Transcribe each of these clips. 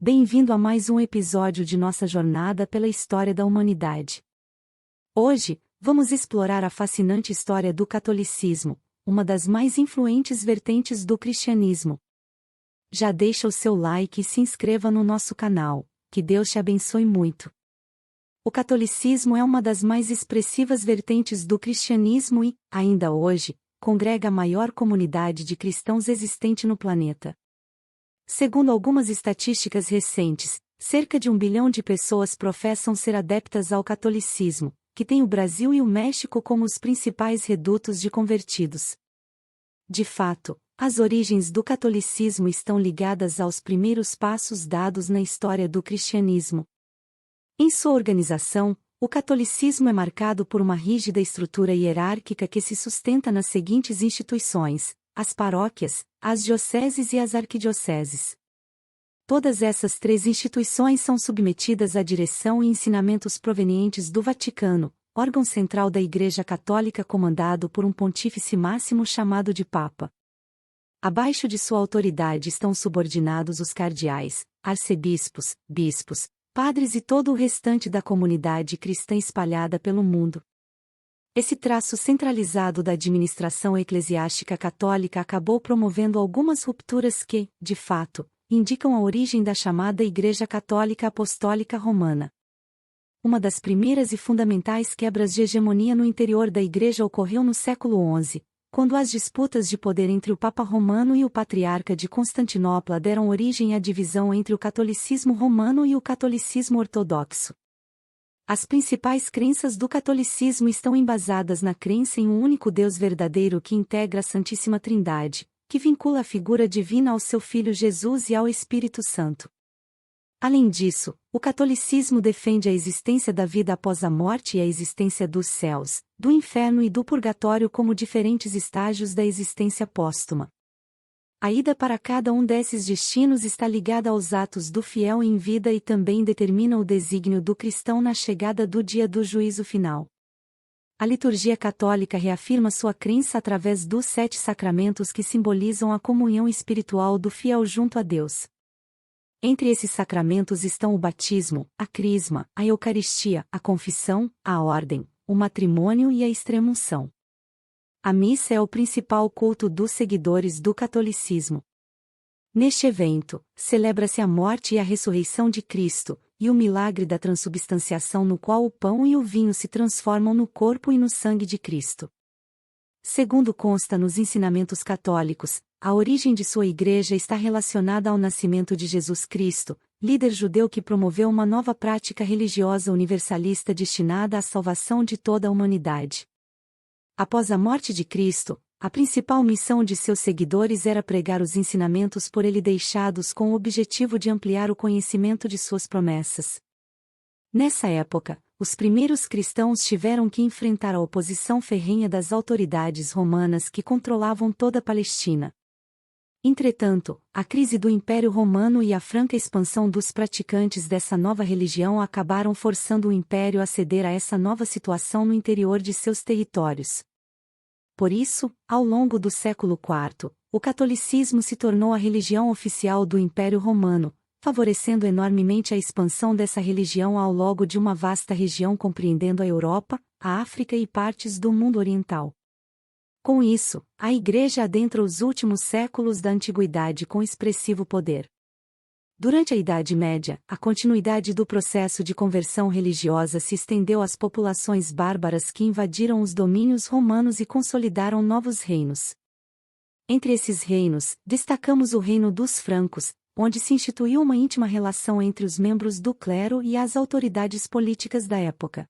Bem-vindo a mais um episódio de nossa jornada pela história da humanidade. Hoje, vamos explorar a fascinante história do catolicismo, uma das mais influentes vertentes do cristianismo. Já deixa o seu like e se inscreva no nosso canal, que Deus te abençoe muito. O catolicismo é uma das mais expressivas vertentes do cristianismo e, ainda hoje, congrega a maior comunidade de cristãos existente no planeta. Segundo algumas estatísticas recentes, cerca de 1 bilhão de pessoas professam ser adeptas ao catolicismo, que tem o Brasil e o México como os principais redutos de convertidos. De fato, as origens do catolicismo estão ligadas aos primeiros passos dados na história do cristianismo. Em sua organização, o catolicismo é marcado por uma rígida estrutura hierárquica que se sustenta nas seguintes instituições: as paróquias, as dioceses e as arquidioceses. Todas essas três instituições são submetidas à direção e ensinamentos provenientes do Vaticano, órgão central da Igreja Católica comandado por um pontífice máximo chamado de Papa. Abaixo de sua autoridade estão subordinados os cardeais, arcebispos, bispos, padres e todo o restante da comunidade cristã espalhada pelo mundo. Esse traço centralizado da administração eclesiástica católica acabou promovendo algumas rupturas que, de fato, indicam a origem da chamada Igreja Católica Apostólica Romana. Uma das primeiras e fundamentais quebras de hegemonia no interior da Igreja ocorreu no século XI, quando as disputas de poder entre o Papa Romano e o Patriarca de Constantinopla deram origem à divisão entre o catolicismo romano e o catolicismo ortodoxo. As principais crenças do catolicismo estão embasadas na crença em um único Deus verdadeiro que integra a Santíssima Trindade, que vincula a figura divina ao seu Filho Jesus e ao Espírito Santo. Além disso, o catolicismo defende a existência da vida após a morte e a existência dos céus, do inferno e do purgatório como diferentes estágios da existência póstuma. A ida para cada um desses destinos está ligada aos atos do fiel em vida e também determina o desígnio do cristão na chegada do dia do juízo final. A liturgia católica reafirma sua crença através dos 7 sacramentos que simbolizam a comunhão espiritual do fiel junto a Deus. Entre esses sacramentos estão o batismo, a crisma, a eucaristia, a confissão, a ordem, o matrimônio e a extrema-unção. A missa é o principal culto dos seguidores do catolicismo. Neste evento, celebra-se a morte e a ressurreição de Cristo, e o milagre da transubstanciação no qual o pão e o vinho se transformam no corpo e no sangue de Cristo. Segundo consta nos ensinamentos católicos, a origem de sua igreja está relacionada ao nascimento de Jesus Cristo, líder judeu que promoveu uma nova prática religiosa universalista destinada à salvação de toda a humanidade. Após a morte de Cristo, a principal missão de seus seguidores era pregar os ensinamentos por ele deixados com o objetivo de ampliar o conhecimento de suas promessas. Nessa época, os primeiros cristãos tiveram que enfrentar a oposição ferrenha das autoridades romanas que controlavam toda a Palestina. Entretanto, a crise do Império Romano e a franca expansão dos praticantes dessa nova religião acabaram forçando o Império a ceder a essa nova situação no interior de seus territórios. Por isso, ao longo do século IV, o catolicismo se tornou a religião oficial do Império Romano, favorecendo enormemente a expansão dessa religião ao longo de uma vasta região compreendendo a Europa, a África e partes do mundo oriental. Com isso, a Igreja adentra os últimos séculos da antiguidade com expressivo poder. Durante a Idade Média, a continuidade do processo de conversão religiosa se estendeu às populações bárbaras que invadiram os domínios romanos e consolidaram novos reinos. Entre esses reinos, destacamos o reino dos francos, onde se instituiu uma íntima relação entre os membros do clero e as autoridades políticas da época.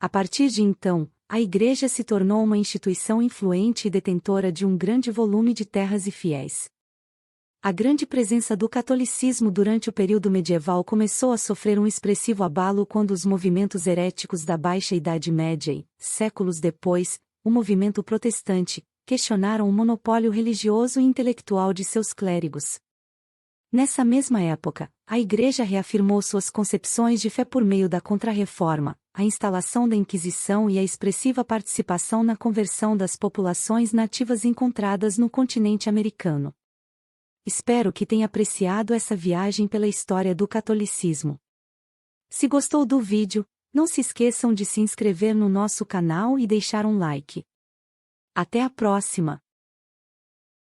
A partir de então, a Igreja se tornou uma instituição influente e detentora de um grande volume de terras e fiéis. A grande presença do catolicismo durante o período medieval começou a sofrer um expressivo abalo quando os movimentos heréticos da Baixa Idade Média e, séculos depois, o movimento protestante, questionaram o monopólio religioso e intelectual de seus clérigos. Nessa mesma época, a Igreja reafirmou suas concepções de fé por meio da Contra-Reforma, a instalação da Inquisição e a expressiva participação na conversão das populações nativas encontradas no continente americano. Espero que tenha apreciado essa viagem pela história do catolicismo. Se gostou do vídeo, não se esqueçam de se inscrever no nosso canal e deixar um like. Até a próxima!